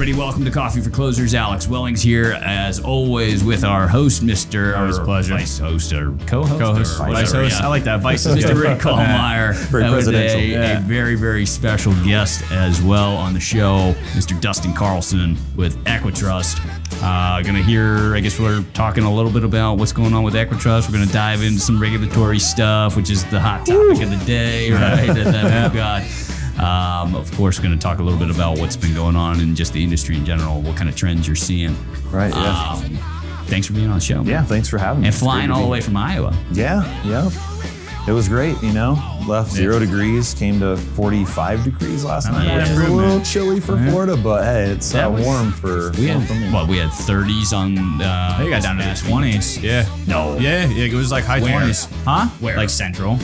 everybody. Welcome to Coffee for Closers. Alex Wellings here, as always, with our host, Mr. Always a pleasure. Vice host or co-host. Co-host. Vice host. Yeah. I like that. Vice host. Mr. Rick Kallmeyer. Very presidential. A very, very special guest as well on the show, Mr. Dustin Carlson with Equitrust. Gonna hear, I guess we're talking a little bit about what's going on with Equitrust. We're gonna dive into some regulatory stuff, which is the hot topic of the day, right? And then we've got, of course, going to talk a little bit about what's been going on in just the industry in general, what kind of trends you're seeing. Right, yeah. Thanks for being on the show. Yeah, thanks for having me. And flying all the way from Iowa. Yeah. It was great, Left 0 degrees, came to 45 degrees last night. It was a little chilly for Florida, but hey, it's warm for we had 30s on. I got down to the 20s. Yeah. No. Yeah, it was like high 20s. Huh? Where? Like Central.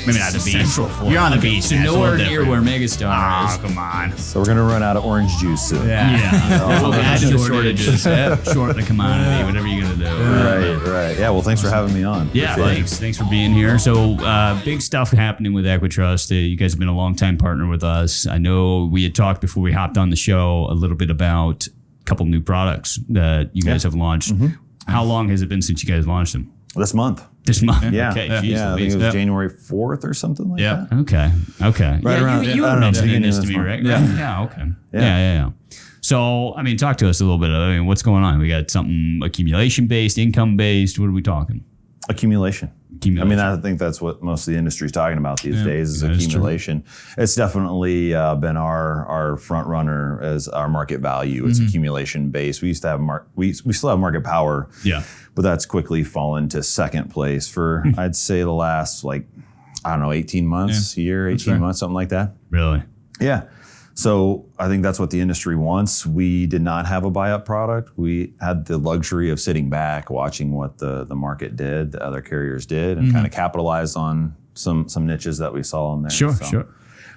Maybe not the beach. Central Florida. You're on the beach. So nowhere near where Megastar is. Oh, come on. So we're going to run out of orange juice soon. Add to the shortages. Short the commodity, whatever you're going to do. Right. Yeah, well, thanks for having me on. Yeah, thanks for being here. So big stuff happening with Equitrust. You guys have been a longtime partner with us. I know we had talked before we hopped on the show a little bit about a couple new products that you guys have launched. Mm-hmm. How long has it been since you guys launched them? This month. This month? Yeah. Okay. I think it was January 4th or something like that. Okay. Right around. You were mentioning this to me, right? Yeah. Okay. Yeah. So, talk to us a little bit. What's going on? We got something accumulation-based, income-based. What are we talking? Accumulation. I think that's what most of the industry is talking about these days is accumulation. It's definitely been our front runner as our market value. It's accumulation based. We used to have we still have market power. Yeah, but that's quickly fallen to second place for I'd say the last 18 months, year, 18 months, something like that. Really? Yeah. So I think that's what the industry wants. We did not have a buy-up product. We had the luxury of sitting back, watching what the market did, the other carriers did, and kind of capitalized on some niches that we saw in there. Sure.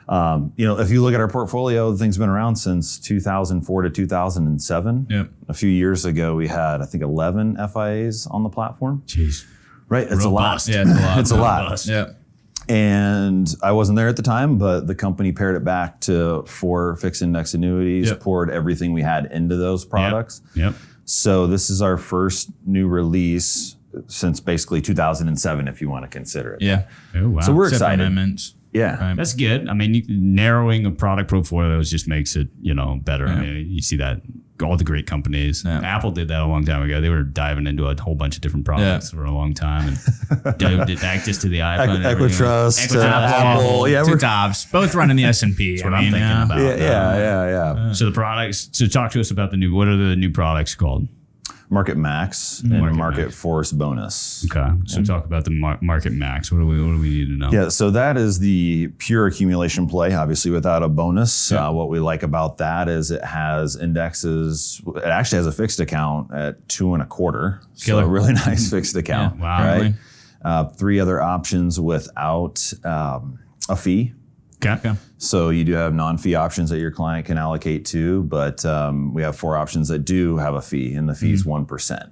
If you look at our portfolio, the thing's been around since 2004 to 2007. Yep. A few years ago, we had, I think, 11 FIAs on the platform. Jeez. Right? It's robust. A lot. It's a lot. Robust. Yeah. And I wasn't there at the time, but the company pared it back to 4 fixed index annuities, poured everything we had into those products. Yep. So this is our first new release since basically 2007, if you want to consider it. Yeah. Oh, wow. So we're excited. Amendments. Yeah. That's good. Narrowing a product portfolio just makes it, better. Yeah. You see that all the great companies. Yeah. Apple did that a long time ago. They were diving into a whole bunch of different products for a long time and did access to the iPhone. Equitrust, Apple. Yeah, two tops. Both running the S&P. That's what I'm thinking about. Yeah. So the products. So talk to us about what are the new products called? Market Max and Market Force Bonus. Okay, so talk about the Market Max. What do we need to know? Yeah, so that is the pure accumulation play, obviously without a bonus. Yeah. What we like about that is it has indexes. It actually has a fixed account at 2.25. So a really nice fixed account. Yeah. Wow. Right. 3 other options without a fee. Okay. So you do have non-fee options that your client can allocate to, but we have 4 options that do have a fee, and the fee is 1%. Okay.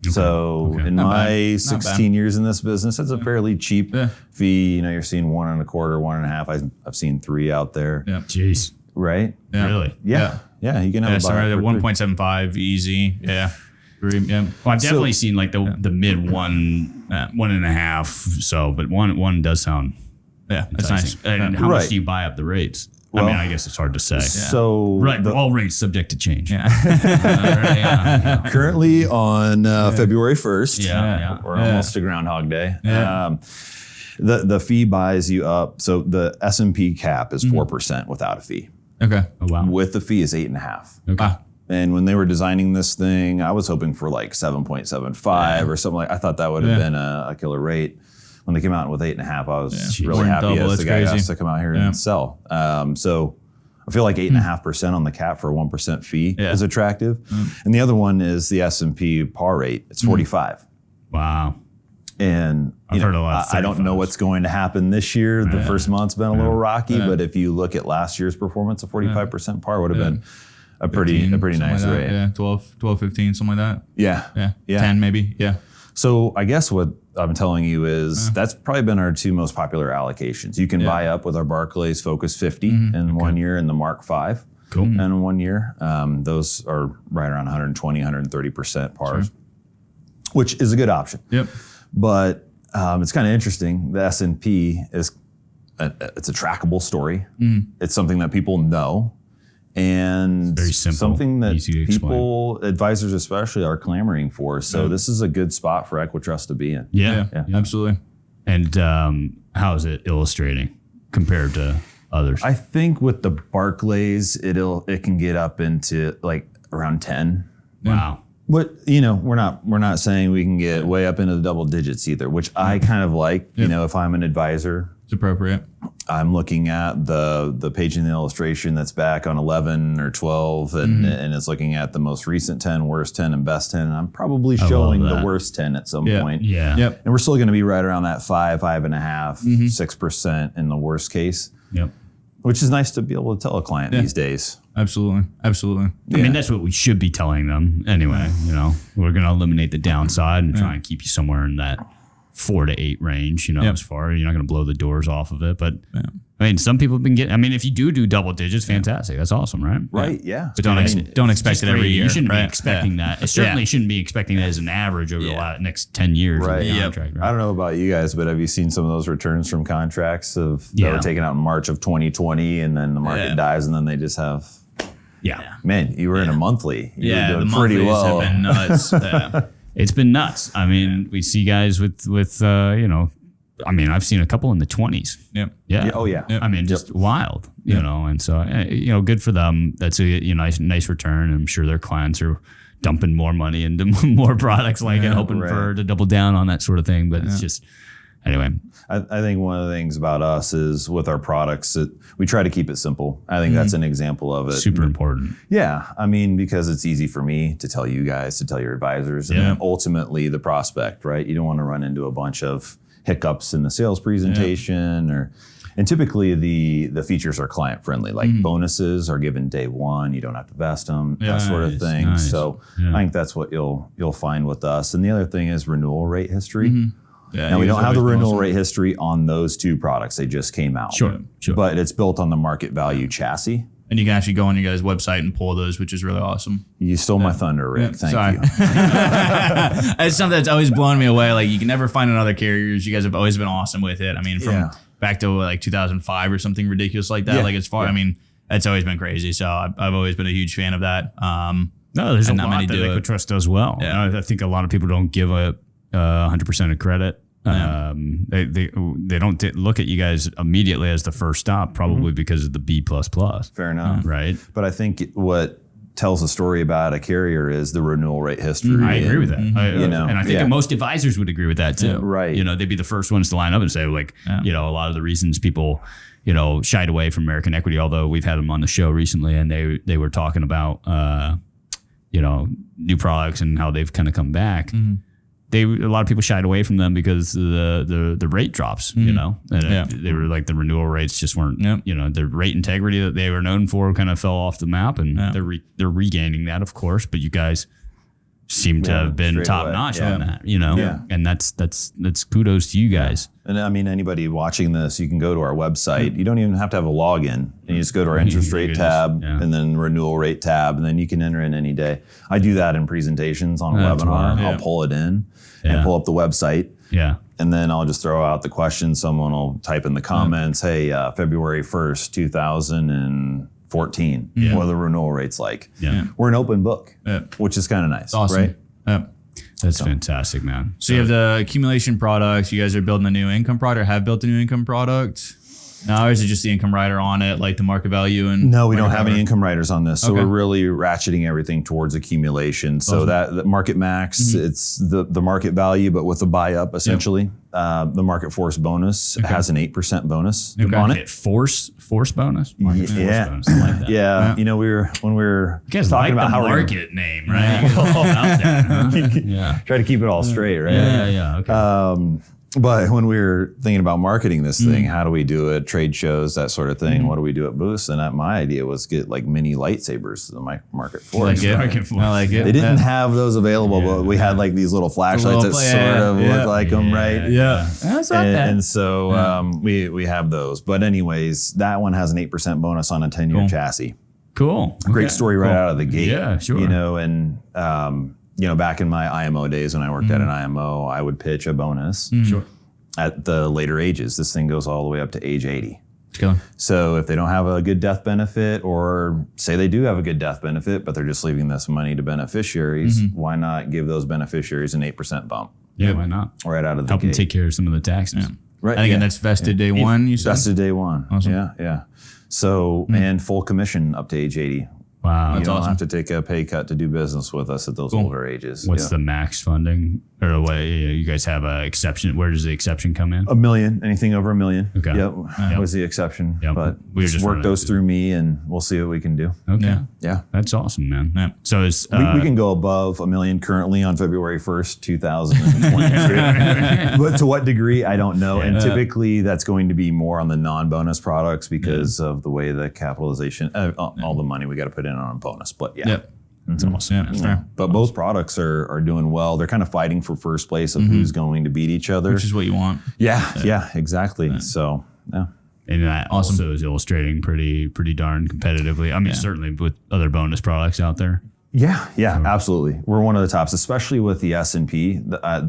So in my 16 years in this business, it's a fairly cheap fee. You're seeing 1.25, 1.5. I've seen 3 out there. Yeah. Jeez. Right? Yeah. Really? Yeah. You can have at 1.75 easy. Yeah. Well, I've definitely seen the mid 1.5. So, but one does sound. Yeah, that's nice. And how much do you buy up the rates? Well, I guess it's hard to say. So all rates subject to change. Yeah. Currently on February 1st. We're almost to Groundhog Day. Yeah. The fee buys you up. So the S&P cap is 4% without a fee. Okay. Oh, wow. With the fee is 8.5. Okay. And when they were designing this thing, I was hoping for 7.75 or something I thought that would have been a killer rate. When they came out with 8.5, I was really happy as the guy has to come out here and sell. So I feel like 8.5% on the cap for a 1% fee is attractive. And the other one is the S&P par rate. It's 45. Wow. And I've heard a lot. I don't know what's going to happen this year. The first month's been a little rocky, but if you look at last year's performance, a 45% par would have been a pretty nice rate. Yeah, 12, 15, something like that. Yeah. 10 maybe. Yeah. So I guess what I'm telling you is that's probably been our 2 most popular allocations. You can buy up with our Barclays Focus 50 in 1 year and the Mark 5. Cool. in 1 year. Those are right around 120, 130% par, which is a good option. Yep. But it's kind of interesting. The S&P is it's a trackable story. It's something that people know. And very simple, something that people, advisors especially, are clamoring for. So this is a good spot for Equitrust to be in. Yeah, absolutely. And how is it illustrating compared to others? I think with the Barclays, it can get up into like around 10. Wow. But we're not saying we can get way up into the double digits either, which I kind of like. If I'm an advisor, it's appropriate. I'm looking at the page in the illustration that's back on 11 or 12 and it's looking at the most recent 10, worst 10, and best 10. And I'm probably showing the worst 10 at some point. Yeah. Yep. And we're still going to be right around that 5.5, 6% in the worst case. Yep. Which is nice to be able to tell a client these days. Absolutely. I mean, that's what we should be telling them anyway. We're going to eliminate the downside and try and keep you somewhere in that 4 to 8 range, as far. You're not going to blow the doors off of it. But I mean, some people have been getting, if you do double digits, fantastic. That's awesome, right? Right. Yeah. But don't expect it every year. You shouldn't be expecting that. It certainly shouldn't be expecting that as an average over the next 10 years. Right. Of the contract, right. I don't know about you guys, but have you seen some of those returns from contracts that were taken out in March of 2020 and then the market dies and then they just have. Yeah. Man, you were in a monthly. You were doing the pretty monthlies well. have been nuts. It's been nuts. I mean, we see guys with I've seen a couple in the 20s. Yep. Yeah. Oh yeah. I mean, just wild, and so, good for them. That's a nice return. I'm sure their clients are dumping more money into more products and hoping to double down on that sort of thing. But it's just, anyway. I think one of the things about us is with our products, we try to keep it simple. I think that's an example of it. Super important. Yeah. Because it's easy for me to tell you guys, to tell your advisors, and then ultimately the prospect, right? You don't want to run into a bunch of hiccups in the sales presentation and typically the features are client friendly, like bonuses are given day one. You don't have to vest them, that sort of thing. Nice. So I think that's what you'll find with us. And the other thing is renewal rate history. Yeah, now we don't have the renewal rate history on those two products. They just came out. Sure. But it's built on the market value chassis. And you can actually go on your guys' website and pull those, which is really awesome. You stole my thunder, Rick. Thank you. It's something that's always blown me away. Like, you can never find another carriers. You guys have always been awesome with it. I mean, from back to like 2005 or something ridiculous like that. Like, it's far. I mean, that's always been crazy. So I've always been a huge fan of that. No, there's a lot that Equitrust does well. Yeah. I think a lot of people don't give 100% of credit. They don't look at you guys immediately as the first stop, probably because of the B++. Fair enough. Right. But I think what tells a story about a carrier is the renewal rate history. I agree with that. And I think most advisors would agree with that too. Right. They'd be the first ones to line up and say, like, a lot of the reasons people, shied away from American Equity, although we've had them on the show recently and they were talking about, new products and how they've kind of come back. A lot of people shied away from them because the rate drops, they were like, the renewal rates just weren't, the rate integrity that they were known for kind of fell off the map, and they're regaining that, of course. But you guys seem to have been top notch on that, and that's kudos to you guys. And anybody watching this, you can go to our website. You don't even have to have a login, and you just go to our interest rate tab and then renewal rate tab, and then you can enter in any day. I do that in presentations on a webinar. I'll pull it in and pull up the website. Yeah. And then I'll just throw out the question. Someone will type in the comments, hey, February 1st, 2014, what are the renewal rates like? Yeah. We're an open book, which is kind of nice, awesome. right? That's fantastic, man. So you have the accumulation products. You guys are building a new income product, or have built a new income product. Now, or is it just the income rider on it, like the market value? And no, we don't have any income riders on this. So we're really ratcheting everything towards accumulation. So that the market max, it's the market value, but with a buy up essentially. The market force bonus has an 8% bonus on it. Force bonus? Market force bonus. I like that. Yeah. When we were talking about how market name, right? Try to keep it all straight, right? Yeah. Okay. But when we were thinking about marketing this thing, how do we do it? Trade shows, that sort of thing. What do we do at booths? And my idea was get like mini lightsabers to the market force. I like it. They didn't have those available, but we had like these little flashlights that sort of look like them, right? Yeah. That's not bad. And so we have those. But anyways, that one has an 8% bonus on a 10-year chassis. Cool. Great story right out of the gate. Yeah, sure. And back in my IMO days when I worked at an IMO, I would pitch a bonus Sure. at the later ages. This thing goes all the way up to age 80. Go. So if they don't have a good death benefit, or say they do have a good death benefit, but they're just leaving this money to beneficiaries, why not give those beneficiaries an 8% bump? Yeah, why not? Right out of the Help them gate. take care of some of the taxes. Right. I think that's vested day one, you said? Vested day one. Awesome. Yeah. So, and full commission up to age 80. Wow. You don't have to take a pay cut to do business with us at those older ages. What's the max funding? Or the way you guys have an exception? Where does the exception come in? $1 million, anything over $1 million. Okay. Yep. Was the exception. Yep. But We just just work wanted those to- through me and we'll see what we can do. Okay. Yeah. That's awesome, man. Yeah. So is We can go above $1 million currently on February 1st, 2023. But to what degree, I don't know. And typically that's going to be more on the non-bonus products because of the way the capitalization, all the money we got to put in on a bonus. But yeah. Yep. That's awesome. Yeah, that's fair. But both products are doing well. They're kind of fighting for first place of who's going to beat each other. Which is what you want. Yeah, exactly. So, yeah. and that also is illustrating pretty darn competitively. I mean, certainly with other bonus products out there. Yeah, absolutely. We're one of the tops, especially with the S&P. I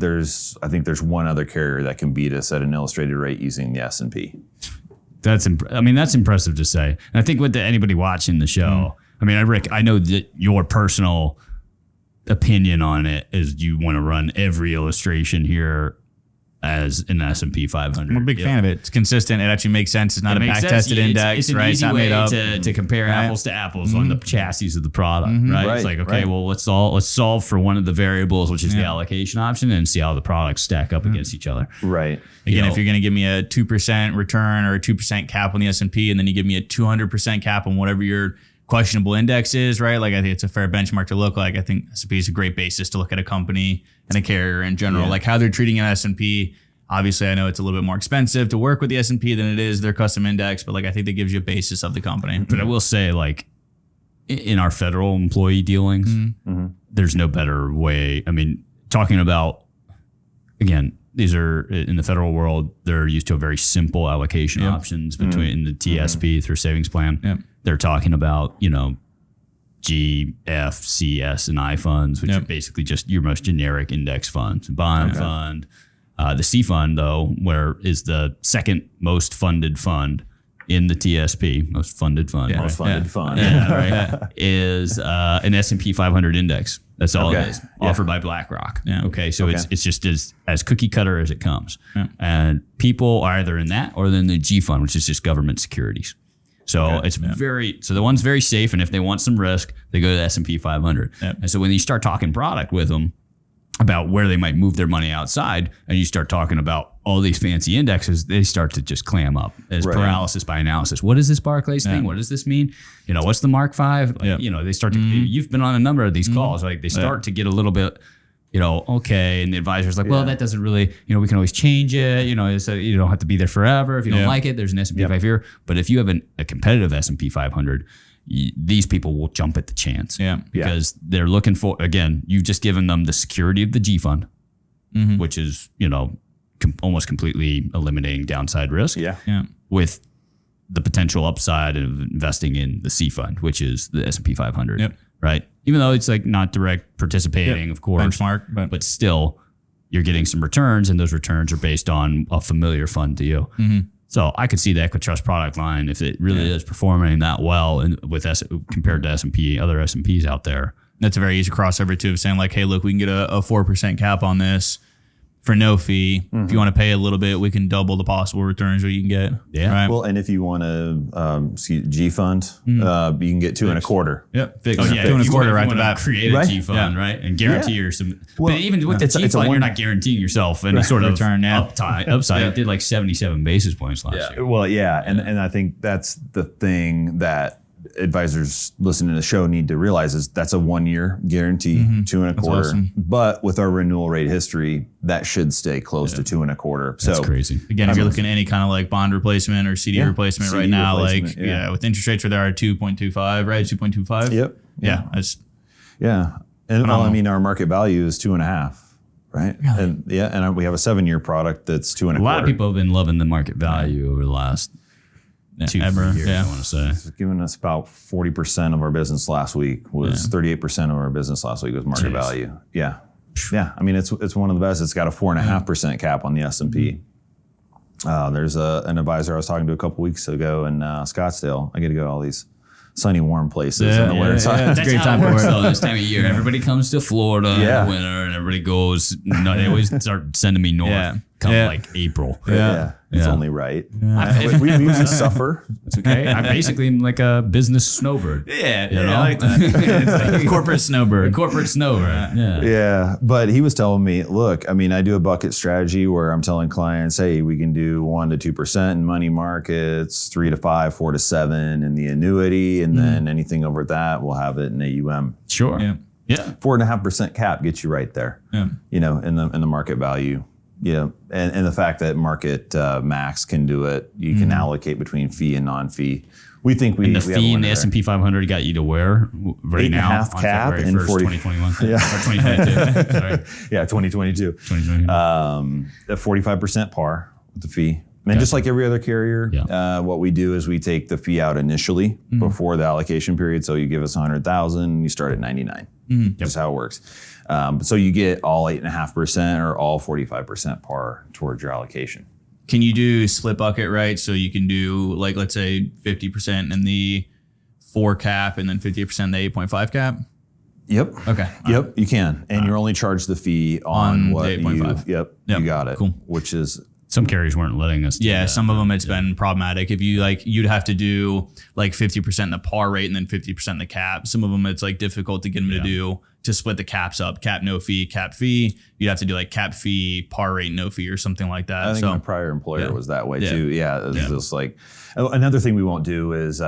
think there's one other carrier that can beat us at an illustrated rate using the S&P. That's impressive to say. And I think with anybody watching the show, I mean, Rick, I know that your personal opinion on it is you want to run every illustration here as an S&P 500. I'm a big fan of it. It's consistent. It actually makes sense. It's not a back-tested index, it's an right? easy It's not way made up. to compare apples to apples on the chassis of the product, right? Right, It's like, okay, right. well, let's solve for one of the variables, which is the allocation option, and see how the products stack up against each other. Right. Again, if you're going to give me a 2% return or a 2% cap on the S&P, and then you give me a 200% cap on whatever your questionable index is, right? Like, I think it's a fair benchmark to look like. I think S&P is a great basis to look at a company and a carrier in general, like how they're treating an S&P. Obviously, I know it's a little bit more expensive to work with the S&P than it is their custom index, but like I think that gives you a basis of the company. But I will say, like, in our federal employee dealings, there's no better way. I mean, talking about, again, these are in the federal world, they're used to a very simple allocation options between the TSP through savings plan. Yep. They're talking about, G, F, C, S, and I funds, which are basically just your most generic index funds. Bond fund. The C fund, though, where is the second most funded fund in the TSP, most funded fund. Most funded fund. Is an S&P 500 index. That's all it is, offered by BlackRock. Yeah. Okay, so it's just as cookie cutter as it comes. Yeah. And people are either in that or in the G fund, which is just government securities. So it's so the one's very safe, and if they want some risk, they go to the S&P 500. Yep. And so when you start talking product with them about where they might move their money outside, and you start talking about all these fancy indexes, they start to just clam up as paralysis by analysis. What is this Barclays thing? What does this mean? What's the Mark 5? Like, they start to, you've been on a number of these calls, like they start to get a little bit, okay. And the advisor's like, well, that doesn't really, we can always change it. So you don't have to be there forever. If you don't like it, there's an S&P 5 here. But if you have a competitive S&P 500, these people will jump at the chance because they're looking for, again, you've just given them the security of the G fund, which is, almost completely eliminating downside risk with the potential upside of investing in the C fund, which is the S&P 500, right? Even though it's like not direct participating, of course, benchmark, but still you're getting some returns, and those returns are based on a familiar fund to you. So I could see the Equitrust product line, if it really is performing that well and compared to S&P, other S&Ps out there. That's a very easy crossover too, of saying like, hey, look, we can get a 4% cap on this for no fee. If you want to pay a little bit, we can double the possible returns that you can get. Yeah. Right? Well, and if you want to G fund, you can get 2.25. Yep. Fixed. Oh, yeah. 2.25 right to that. Create a G fund, right? And guarantee your some. Well, but even with the G fund, you're not guaranteeing yourself any sort of return. Upside. It did like 77 basis points last year. Well, and I think that's the thing that advisors listening to the show need to realize is that's a 1 year guarantee, 2.25. Awesome. But with our renewal rate history, that should stay close to 2.25. That's crazy. Again, if you're looking at any kind of like bond replacement or CD replacement CD right now, replacement, with interest rates where they are at 2.25, right? 2.25. Yep. Yeah. That's And well, I mean, our market value is 2.5. Right. Really? And we have a 7 year product that's 2.25. A lot of people have been loving the market value over the last ever. years, I want to say. It's given us about 40% of our business last week was 38% of our business last week was market value. Yeah. Yeah. I mean, it's one of the best. It's got a 4.5% cap on the S&P. There's an advisor I was talking to a couple weeks ago in Scottsdale. I get to go to all these sunny, warm places in the winter time. That's a great time for it. So this time of year, everybody comes to Florida in the winter, and everybody goes. No, they always start sending me north. Come like April. It's only right. We usually suffer. It's okay. I basically am like a business snowbird. I like that. It's like a corporate snowbird. Corporate snowbird. Yeah. But he was telling me, look, I mean, I do a bucket strategy where I'm telling clients, hey, we can do 1 to 2% in money markets, 3 to 5, 4 to 7 in the annuity, and then anything over that, we'll have it in AUM. Sure. Yeah. 4.5% cap gets you right there. You know, in the market value. Yeah, and the fact that market max can do it, you can allocate between fee and non-fee. We think we and the fee in the S&P 500 got you to where right now 8.5 cap in 2021. Yeah, or 2022. Sorry. Yeah, 2022. 2022. At 45% par with the fee. And just like every other carrier, what we do is we take the fee out initially before the allocation period. So you give us 100,000, you start at 99. That's how it works. So you get all 8.5% or all 45% par towards your allocation. Can you do split bucket, right? So you can do like, let's say 50% in the 4 cap and then 50% in the 8.5 cap? Yep. Okay. Yep, you can. And you're only charged the fee on what the 8.5. You got it. Cool. Which is... Some carriers weren't letting us do that. Some of them it's been problematic. If you you'd have to do like 50% in the par rate and then 50% in the cap. Some of them it's like difficult to get them to split the caps up. Cap no fee, cap fee. You'd have to do like cap fee, par rate no fee or something like that. I think my prior employer was that way too. Yeah, it's just like another thing we won't do is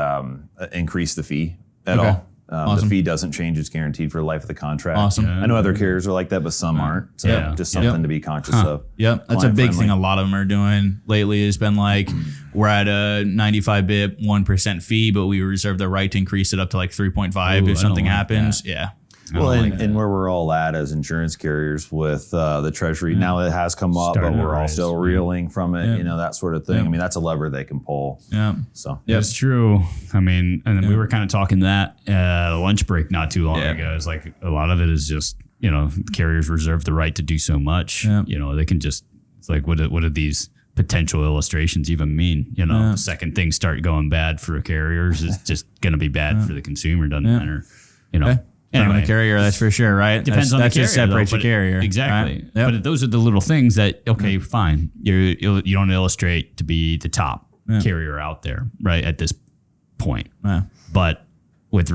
increase the fee at all. The fee doesn't change; it's guaranteed for the life of the contract. Awesome. I know other carriers are like that, but some aren't. So just something to be conscious of. Yep, that's a big thing. A lot of them are doing lately has been like, we're at a 95 bip 1% fee, but we reserve the right to increase it up to like 3.5 if something happens. Well, and where we're all at as insurance carriers with the Treasury, now it has come up, but we're all still reeling from it, you know, that sort of thing. I mean, that's a lever they can pull. So it's true. I mean, and then we were kind of talking that lunch break not too long ago. It's like a lot of it is just, you know, carriers reserve the right to do so much. You know, they can just, it's like, what do these potential illustrations even mean? You know, the second things start going bad for carriers is just going to be bad for the consumer. Doesn't matter, you know. Anyway, the carrier, that's for sure, right? Depends on the carrier. Just separates your carrier. Exactly. Right? But those are the little things that, fine. You don't illustrate to be the top carrier out there, right, at this point. But with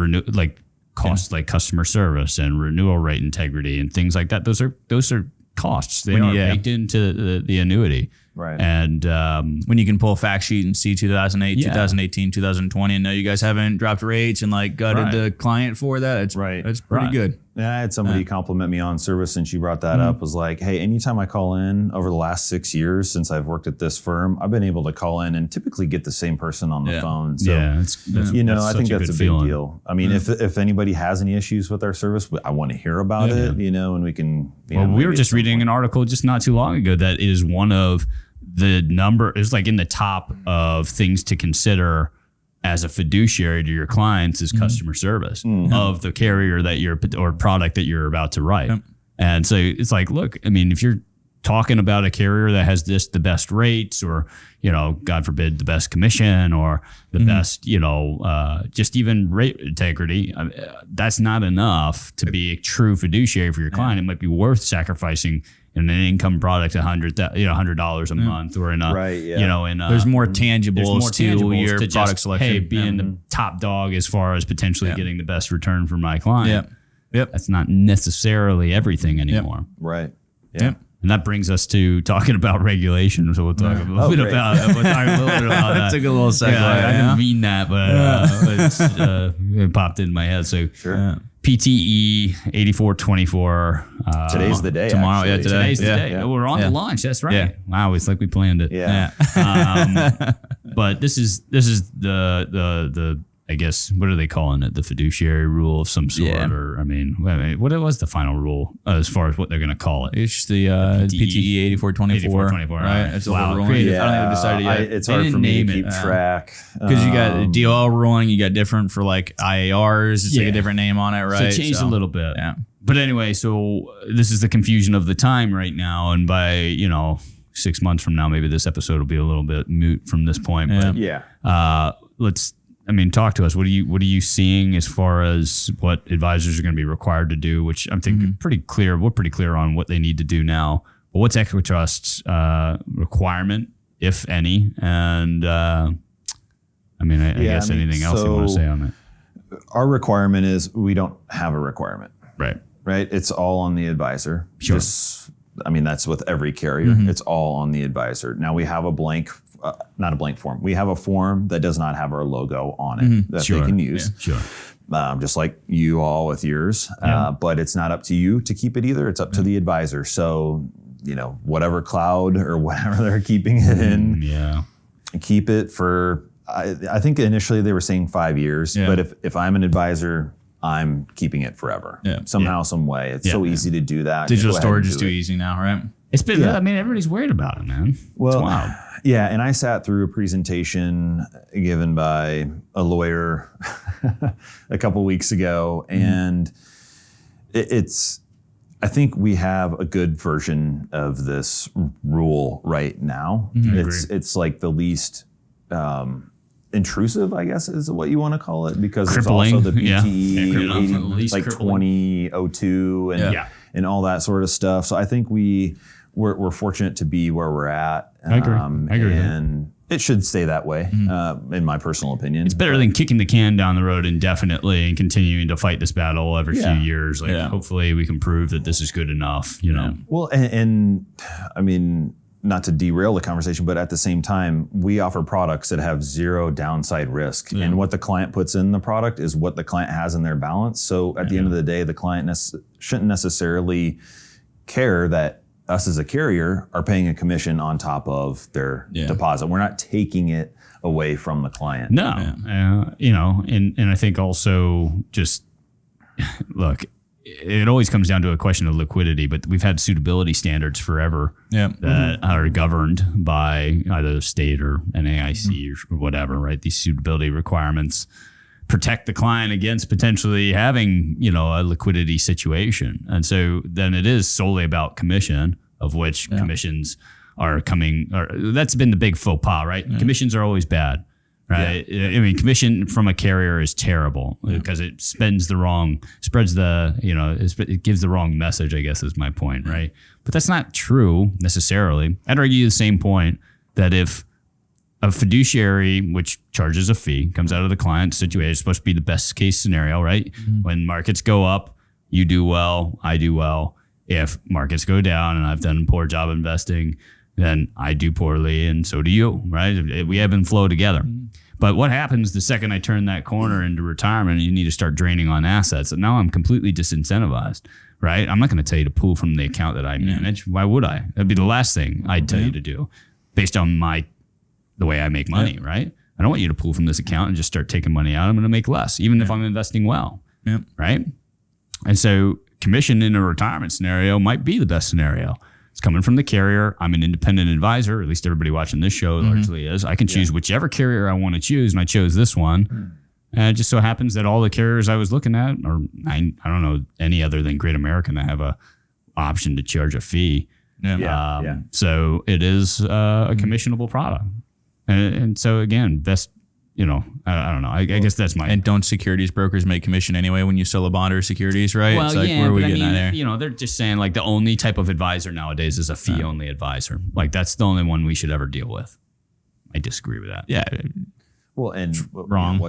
costs like customer service and renewal rate integrity and things like that, those are costs. They are baked into the annuity. Right. And when you can pull a fact sheet and see 2008, 2018, 2020, and know you guys haven't dropped rates and like gutted the client for that, it's pretty good. Yeah, I had somebody compliment me on service since you brought that up. Was like, hey, anytime I call in over the last 6 years since I've worked at this firm, I've been able to call in and typically get the same person on the phone. So, I think that's a big deal. I mean, if anybody has any issues with our service, I want to hear about it, you know, and we can. Well, we were just reading an article just not too long ago that is one of the number is like in the top of things to consider as a fiduciary to your clients is customer service of the carrier that you're or product that you're about to write. And so it's like, look, I mean, if you're talking about a carrier that has the best rates or, you know, God forbid, the best commission or the best, you know, just even rate integrity, that's not enough to be a true fiduciary for your client. It might be worth sacrificing in an income product, $100 a month, or in a, you know, in a, there's more tangibles to your to product selection. Hey, being the top dog as far as potentially getting the best return for my client. That's not necessarily everything anymore. Right. And that brings us to talking about regulation. So we'll talk a little bit about that. Took a little segue. I didn't mean that, but it popped in my head. So PTE 8424. Today's the day. Tomorrow, actually. Today's the day. We're on the launch. That's right. Wow, it's like we planned it. Yeah. But this is the I guess, what are they calling it? The fiduciary rule of some sort? Yeah. Or, I mean, what was the final rule as far as what they're going to call it? It's the PTE 8424. 8424, Right? right. It's Wow, ruling. creative. I don't think we decided yet. It's They hard didn't for me to name keep it, track. Because you got the DOL ruling, you got different for like IARs. It's like a different name on it, right? So it changed a little bit. Yeah. But anyway, so this is the confusion of the time right now. And by, 6 months from now, maybe this episode will be a little bit moot from this point. But talk to us. What are you seeing as far as what advisors are going to be required to do, which I'm thinking pretty clear. We're pretty clear on what they need to do now. But what's Equitrust's requirement, if any? And I guess anything else you want to say on it? Our requirement is we don't have a requirement. Right. It's all on the advisor. Sure. That's with every carrier. It's all on the advisor. Now we have a blank, not a blank form. We have a form that does not have our logo on it that they can use. Yeah, sure. Just like you all with yours. But it's not up to you to keep it either. It's up to the advisor. So, whatever cloud or whatever they're keeping it in, keep it for, I think initially they were saying 5 years, but if I'm an advisor, I'm keeping it forever. Somehow, some way. It's so easy to do that. Digital storage is too easy now, right? It's been, everybody's worried about it, man. Well, it's wild. Yeah, and I sat through a presentation given by a lawyer a couple weeks ago, and I think we have a good version of this rule right now. It's like the least intrusive, I guess, is what you want to call it, because Crippling. there's also the PTE 80, like 2002 and all that sort of stuff. So I think we're fortunate to be where we're at. I agree. And it should stay that way, in my personal opinion. It's better than kicking the can down the road indefinitely and continuing to fight this battle every few years. Hopefully we can prove that this is good enough, Well, and I mean, not to derail the conversation, but at the same time, we offer products that have zero downside risk. And what the client puts in the product is what the client has in their balance. So at the end of the day, the client shouldn't necessarily care that us as a carrier are paying a commission on top of their deposit. We're not taking it away from the client. No, and I think also just look, it always comes down to a question of liquidity, but we've had suitability standards forever that are governed by either the state or NAIC or whatever, right? These suitability requirements protect the client against potentially having, a liquidity situation. And so then it is solely about commission, of which commissions are coming, or that's been the big faux pas, right? Commissions are always bad. Right. Yeah. I mean, commission from a carrier is terrible because it it gives the wrong message, I guess is my point. Right. But that's not true necessarily. I'd argue the same point that if a fiduciary, which charges a fee, comes out of the client's situation, it's supposed to be the best case scenario, right? When markets go up, you do well, I do well. If markets go down and I've done a poor job investing, then I do poorly and so do you, right? We ebb and flow together. But what happens the second I turn that corner into retirement and you need to start draining on assets? And now I'm completely disincentivized, right? I'm not going to tell you to pull from the account that I manage. Why would I? That'd be the last thing I'd tell you to do based on the way I make money, right? I don't want you to pull from this account and just start taking money out. I'm going to make less, even if I'm investing well, right? And so commission in a retirement scenario might be the best scenario. It's coming from the carrier. I'm an independent advisor. At least everybody watching this show largely is. I can choose whichever carrier I want to choose, and I chose this one. And it just so happens that all the carriers I was looking at, or I don't know any other than Great American that have a option to charge a fee. So it is a commissionable product. And so again, best, I don't know. I guess that's my. And don't securities brokers make commission anyway when you sell a bond or securities, right? Well, it's like, where are we getting at there? They're just saying like the only type of advisor nowadays is a fee only advisor. Like that's the only one we should ever deal with. I disagree with that. Yeah. Well, and wrong.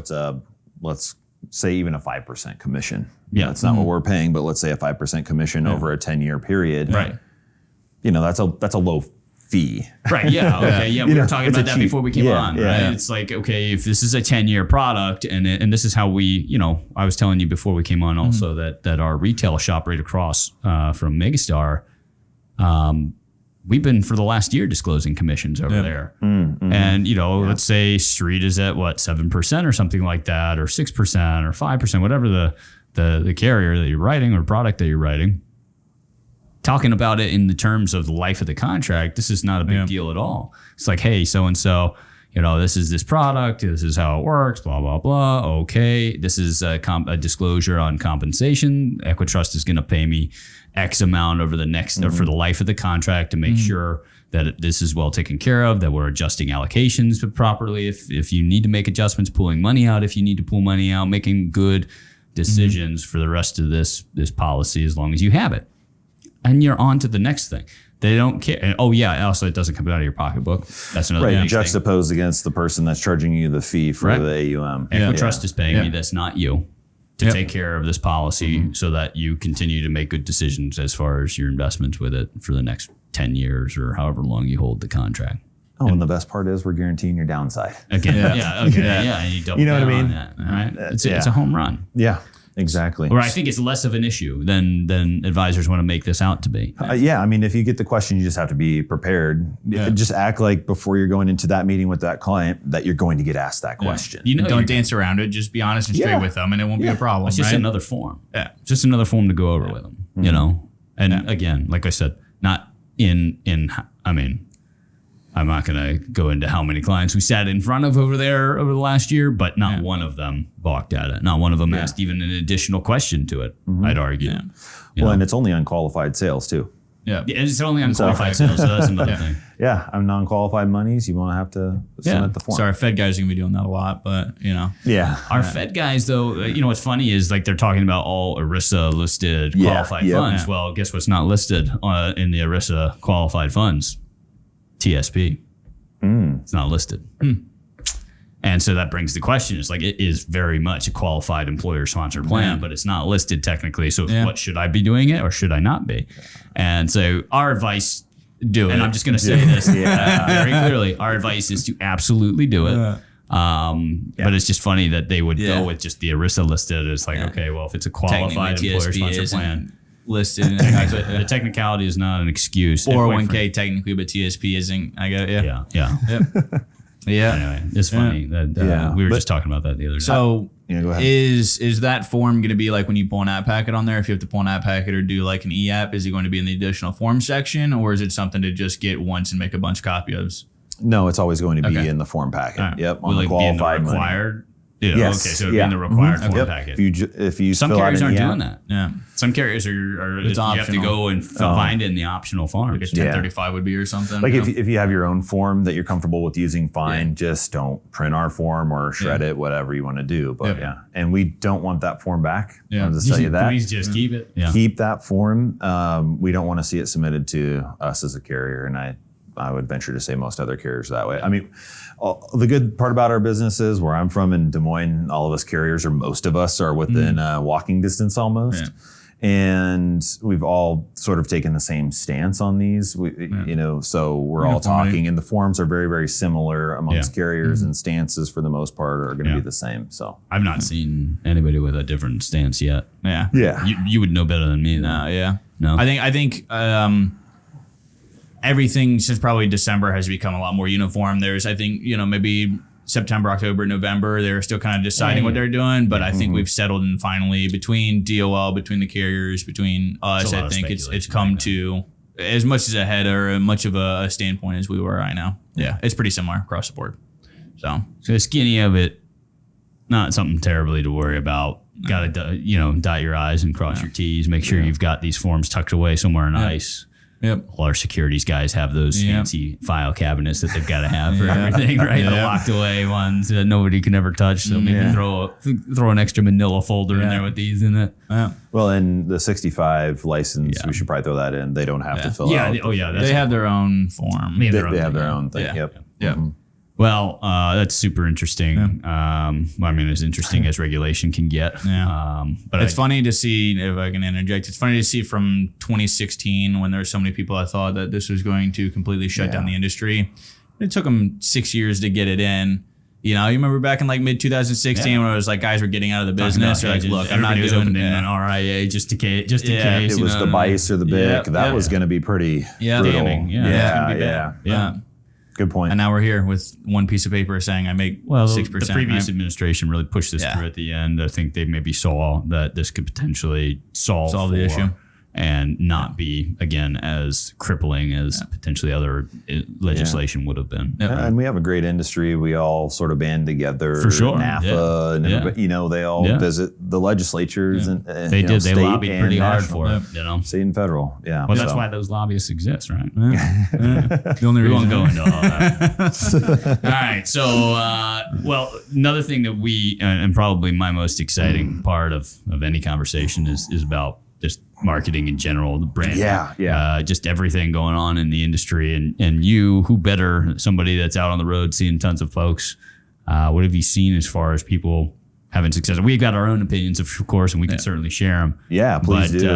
Let's say even a 5% commission. Yeah. That's not what we're paying, but let's say a 5% commission over a 10-year period. Right. That's a low fee. Right. Yeah. Okay. Yeah. We were talking about that cheap, before we came on. Right. Yeah. It's like, okay, if this is a 10-year product and this is how we, I was telling you before we came on also that our retail shop right across from Megastar, we've been for the last year disclosing commissions over there. And, let's say street is at 7% or something like that, or 6% or 5%, whatever the carrier that you're writing or product that you're writing. Talking about it in the terms of the life of the contract, this is not a big deal at all. It's like, hey, so-and-so, this is this product, this is how it works, blah, blah, blah. Okay, this is a disclosure on compensation. Equitrust is going to pay me X amount over the next, or for the life of the contract to make sure that this is well taken care of, that we're adjusting allocations properly. If you need to make adjustments, pulling money out, if you need to pull money out, making good decisions for the rest of this policy as long as you have it. And you're on to the next thing. They don't care. And, also it doesn't come out of your pocketbook. That's another thing. Juxtaposed against the person that's charging you the fee for the AUM. Equitrust is paying me. That's not you. To take care of this policy so that you continue to make good decisions as far as your investments with it for the next 10 years or however long you hold the contract. Oh, and the best part is we're guaranteeing your downside. Again, and you double know what I mean? on that, right? It's a home run. Yeah. Exactly. Or I think it's less of an issue than advisors want to make this out to be. If you get the question, you just have to be prepared. Just act like before you're going into that meeting with that client that you're going to get asked that question. Don't dance around it. Just be honest and straight with them, and it won't be a problem. It's just another form. Yeah, just another form to go over with them. And again, like I said, not I'm not going to go into how many clients we sat in front of over there over the last year, but not one of them balked at it. Not one of them asked even an additional question to it, I'd argue. And it's only unqualified sales too. Yeah, it's only unqualified sales, so that's another thing. Yeah, I'm non-qualified monies. You won't have to submit the form. So our Fed guys are going to be doing that a lot, but Our Fed guys, though, what's funny is like they're talking about all ERISA listed qualified funds. Well, guess what's not listed in the ERISA qualified funds? TSP. It's not listed. And so that brings the question, it's like it is very much a qualified employer sponsored plan, but it's not listed technically. So what, should I be doing it or should I not be? And so our advice, do it. And I'm just going to say this very clearly. Our advice is to absolutely do it. But it's just funny that they would go with just the ERISA listed. It's like, okay, well, if it's a qualified employer sponsored plan, listed. The technicality is not an excuse. 401k technically, but TSP isn't. I got Anyway, it's funny that we were just talking about that the other day. So go ahead. Is that form going to be like when you pull an app packet on there? If you have to pull an app packet or do like an e-app, is it going to be in the additional form section, or is it something to just get once and make a bunch of copies? No, it's always going to be in the form packet. Right. Yep, on the qualified required. Yeah, yes. Okay, so it'd be in the required form packet. If you some carriers aren't doing that. Yeah. Some carriers are you have to go and find it in the optional form. Like a 1035 would be or something. Like if you have your own form that you're comfortable with using, fine. Just don't print our form or shred it, whatever you want to do. But and we don't want that form back. I'll just tell you that. Please just keep it. Yeah. Keep that form. We don't want to see it submitted to us as a carrier, and I would venture to say most other carriers that way. I mean, the good part about our business is where I'm from in Des Moines, all of us carriers, or most of us, are within walking distance almost. Yeah. And we've all sort of taken the same stance on these, so we're all talking, and the forms are very, very similar amongst carriers, and stances for the most part are going to be the same. So I've not seen anybody with a different stance yet. Yeah. You would know better than me. No. I think everything since probably December has become a lot more uniform. There's, I think, maybe September, October, November, they're still kind of deciding what they're doing. But I think we've settled in finally between DOL, between the carriers, between us. I think it's come to as much as a head or much of a standpoint as we were right now. Yeah, it's pretty similar across the board. So the skinny of it, not something terribly to worry about. Got to, dot your I's and cross your T's. Make sure you've got these forms tucked away somewhere nice. Yep. All our securities guys have those fancy file cabinets that they've got to have for everything, right? The locked away ones that nobody can ever touch. So maybe throw an extra manila folder in there with these in it. Yeah. Well, and the 65 license, we should probably throw that in. They don't have to fill out. They have their own form. They have their own thing. Yep. Mm-hmm. Well, that's super interesting. As interesting as regulation can get. But it's funny to see, if I can interject, it's funny to see from 2016 when there were so many people that thought that this was going to completely shut down the industry. It took them 6 years to get it in. You know, you remember back in like mid 2016 when it was like guys were getting out of the business. Or like, look, I'm not was doing opening an RIA just in case. It was the BICE or the BIC. That was going to be pretty brutal. Damning. Yeah. Good point. And now we're here with one piece of paper saying I make 6%. The previous administration really pushed this through at the end. I think they maybe saw that this could potentially solve the issue. And not be, again, as crippling as potentially other legislation would have been. And we have a great industry. We all sort of band together. For sure. NAFA, and everybody, you know, they all visit the legislatures. And they did. They lobbied pretty hard for it, you know. State and federal, Well, that's why those lobbyists exist, right? The only reason. We won't go into all that. All right. So, well, another thing that we, and probably my most exciting part of any conversation is about just marketing in general, the brand, just everything going on in the industry, and you, who better, somebody that's out on the road seeing tons of folks. What have you seen as far as people having success? We've got our own opinions, of course, and we can certainly share them. Yeah, please do.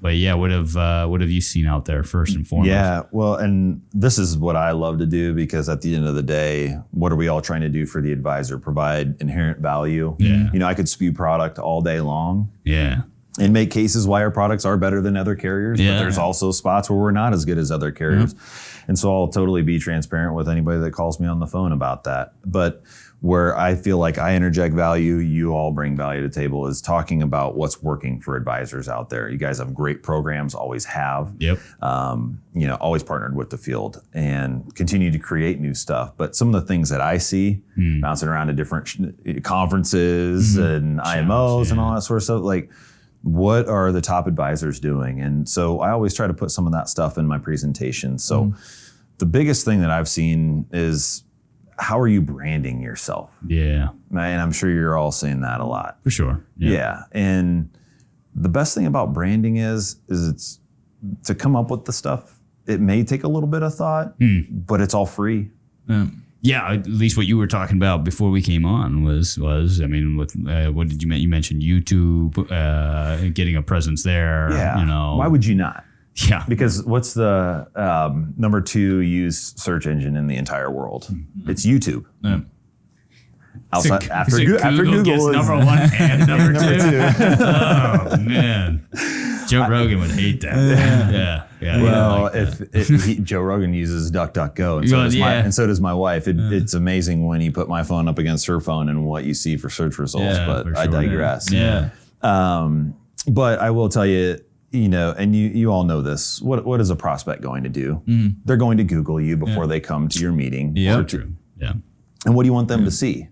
But yeah, what have you seen out there first and foremost? Yeah, well, and this is what I love to do, because at the end of the day, what are we all trying to do for the advisor? Provide inherent value. Yeah. You know, I could spew product all day long. Yeah. And make cases why our products are better than other carriers, but there's also spots where we're not as good as other carriers. And so I'll totally be transparent with anybody that calls me on the phone about that. But where I feel like I interject value, you all bring value to the table, is talking about what's working for advisors out there. You guys have great programs, always have. Yep. You know, always partnered with the field and continue to create new stuff. But some of the things that I see bouncing around to different conferences and IMOs and all that sort of stuff, like, what are the top advisors doing? And so I always try to put some of that stuff in my presentation. So the biggest thing that I've seen is, how are you branding yourself? Yeah. And I'm sure you're all saying that a lot. For sure. Yeah. And the best thing about branding is it's to come up with the stuff. It may take a little bit of thought, but it's all free. Yeah, at least what you were talking about before we came on was I mean, with what did you mention? You mentioned YouTube, getting a presence there. Yeah. You know, why would you not? Yeah. Because what's the number 2 used search engine in the entire world? It's YouTube. Outside, after Google gets is number 1 and number 2. Oh man, Joe Rogan would hate that. Yeah. Well, if Joe Rogan uses DuckDuckGo, and so does my wife. It's amazing when you put my phone up against her phone and what you see for search results. But I digress. Yeah. But I will tell you, you know, and you all know this. What is a prospect going to do? They're going to Google you before they come to your meeting. Yeah. True. Yeah. And what do you want them to see?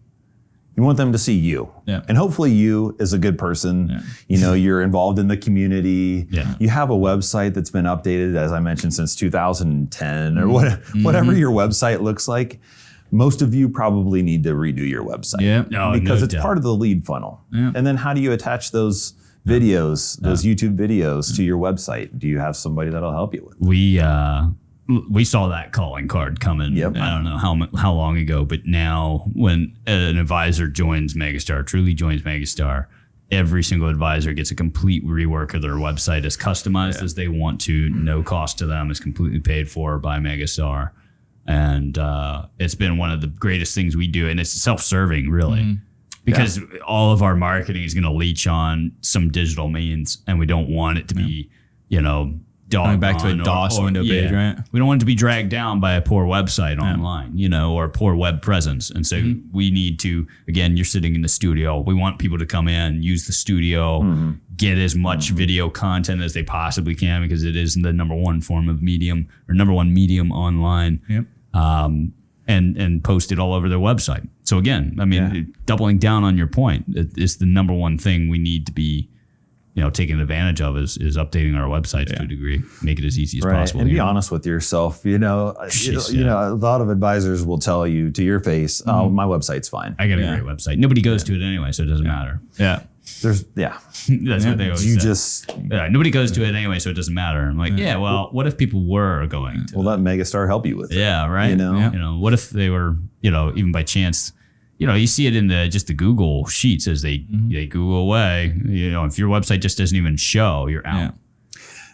You want them to see you. Yeah. And hopefully you is a good person. Yeah. You know, you're involved in the community. Yeah. You have a website that's been updated, as I mentioned, since 2010 or whatever your website looks like. Most of you probably need to redo your website. Yeah. Because it's part of the lead funnel. Yeah. And then how do you attach those videos, those YouTube videos to your website? Do you have somebody that'll help you with it? We saw that calling card coming. Yep. I don't know how long ago, but now when an advisor joins Megastar, truly joins Megastar, every single advisor gets a complete rework of their website as customized as they want to. No cost to them, is completely paid for by Megastar. And it's been one of the greatest things we do. And it's self-serving, really. Because all of our marketing is going to leech on some digital means, and we don't want it to be, you know, going back to a DOS window page, right? We don't want it to be dragged down by a poor website online, you know, or a poor web presence. And so we need to, again, you're sitting in the studio. We want people to come in, use the studio, get as much video content as they possibly can, because it is the number 1 form of medium, or number 1 medium online. Yep. And post it all over their website. So again, I mean, doubling down on your point, it's the number 1 thing we need to be, you know, taking advantage of is updating our websites to a degree, make it as easy as possible. And be honest with yourself. You know, you know, a lot of advisors will tell you to your face, "Oh, my website's fine. I got a great website. Nobody goes to it anyway, so it doesn't matter." Yeah. That's what they always say. Nobody goes to it anyway, so it doesn't matter. I'm like, well, what if people were going to? Well, let Megastar help you with it. Yeah, right. You know, what if they were, you know, even by chance. You know, you see it in just the Google Sheets as they Google away. You know, if your website just doesn't even show, you're out.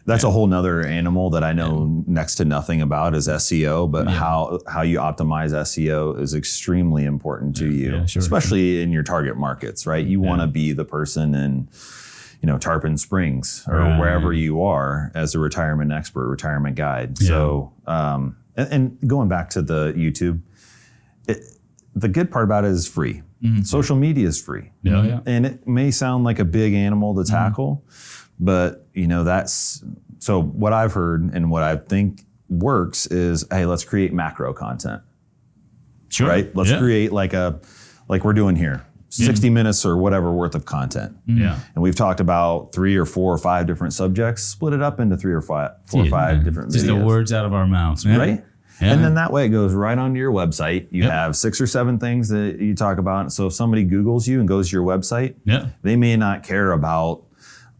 That's a whole nother animal that I know next to nothing about is SEO, but how you optimize SEO is extremely important to you, especially in your target markets, right? You want to be the person in, Tarpon Springs or wherever you are as a retirement expert, retirement guide. Yeah. So, and going back to the YouTube, the good part about it is free. Mm-hmm. Social media is free. Yeah. And it may sound like a big animal to tackle, but that's, so what I've heard and what I think works is, hey, let's create macro content. Sure. Right? Let's create like we're doing here, 60 minutes or whatever worth of content. Yeah. And we've talked about 3 or 4 or 5 different subjects, split it up into 3 or 4 or 5 different videos. Just the words out of our mouths, man. Right? Yeah. And then that way it goes right onto your website. You have 6 or 7 things that you talk about. So if somebody Googles you and goes to your website, they may not care about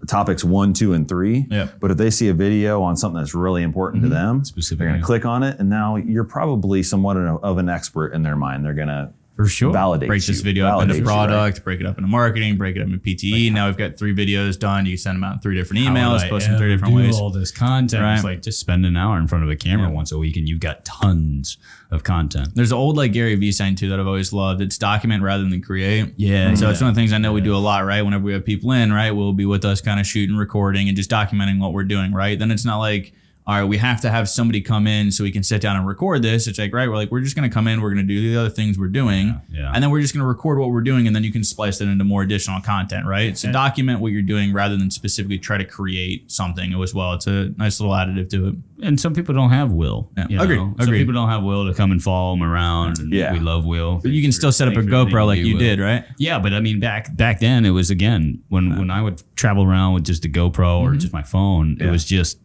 topics 1, 2, and 3. But if they see a video on something that's really important to them, they're going to click on it. And now you're probably somewhat of an expert in their mind. They're going to validate break this video up into product, break it up into marketing, break it up into PTE. Now we've got 3 videos done. You send them out in 3 different emails, post them 3 different ways. All this content. Right. It's like just spend an hour in front of a camera once a week and you've got tons of content. There's an old Gary Vee sign too that I've always loved. It's document rather than create. Yeah. So it's one of the things I know we do a lot, right? Whenever we have people in, right, we'll be with us kind of shooting, recording, and just documenting what we're doing, right? Then it's not like, all right, we have to have somebody come in so we can sit down and record this. It's like, right, we're just going to come in, we're going to do the other things we're doing, and then we're just going to record what we're doing, and then you can splice it into more additional content, right? So document what you're doing rather than specifically try to create something as well. It's a nice little additive to it. And some people don't have Will. Yeah. Agreed. Some people don't have Will to come and follow them around. And we love Will. But you can still set up a GoPro like you did, right? Yeah, but I mean, back then it was, again, when I would travel around with just a GoPro or just my phone, it was just,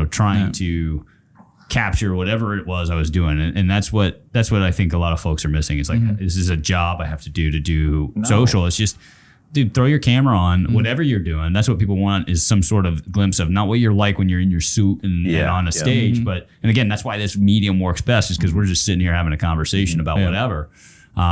trying to capture whatever it was I was doing. And that's what I think a lot of folks are missing. It's like, this is a job I have to do social. It's just, dude, throw your camera on, whatever you're doing. That's what people want, is some sort of glimpse of not what you're like when you're in your suit and on a stage. But, and again, that's why this medium works best, is because we're just sitting here having a conversation about whatever.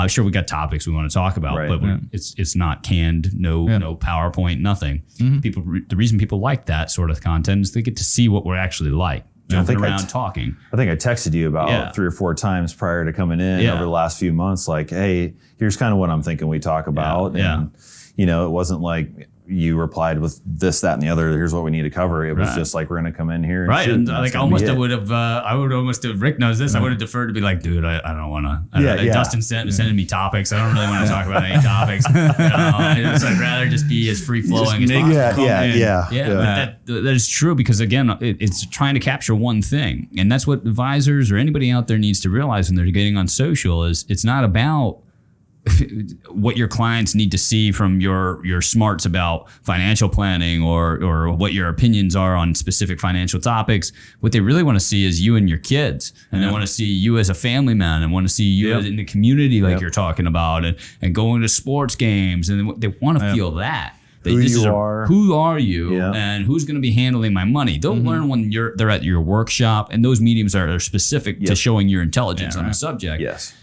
Sure, we got topics we want to talk about, but it's not canned, no PowerPoint, nothing. The reason people like that sort of content is they get to see what we're actually like. Jumping around talking. I think I texted you about 3 or 4 times prior to coming in over the last few months, like, hey, here's kind of what I'm thinking we talk about. And, it wasn't like you replied with this, that, and the other. Here's what we need to cover. It was just like, we're going to come in here. And shoot, and like I would have, Rick knows this. I would have deferred to be like, dude, I don't want to. Dustin sending me topics. I don't really want to talk about any topics. I'd rather just be as free flowing as possible. But that is true, because again, it's trying to capture one thing, and that's what advisors or anybody out there needs to realize when they're getting on social. Is it's not about what your clients need to see from your smarts about financial planning or what your opinions are on specific financial topics. What they really want to see is you and your kids, and they want to see you as a family man, and want to see you in the community like you're talking about, and going to sports games, and they want to feel that. Who are you, and who's going to be handling my money? They'll learn when they're at your workshop, and those mediums are specific to showing your intelligence on the subject. Yes.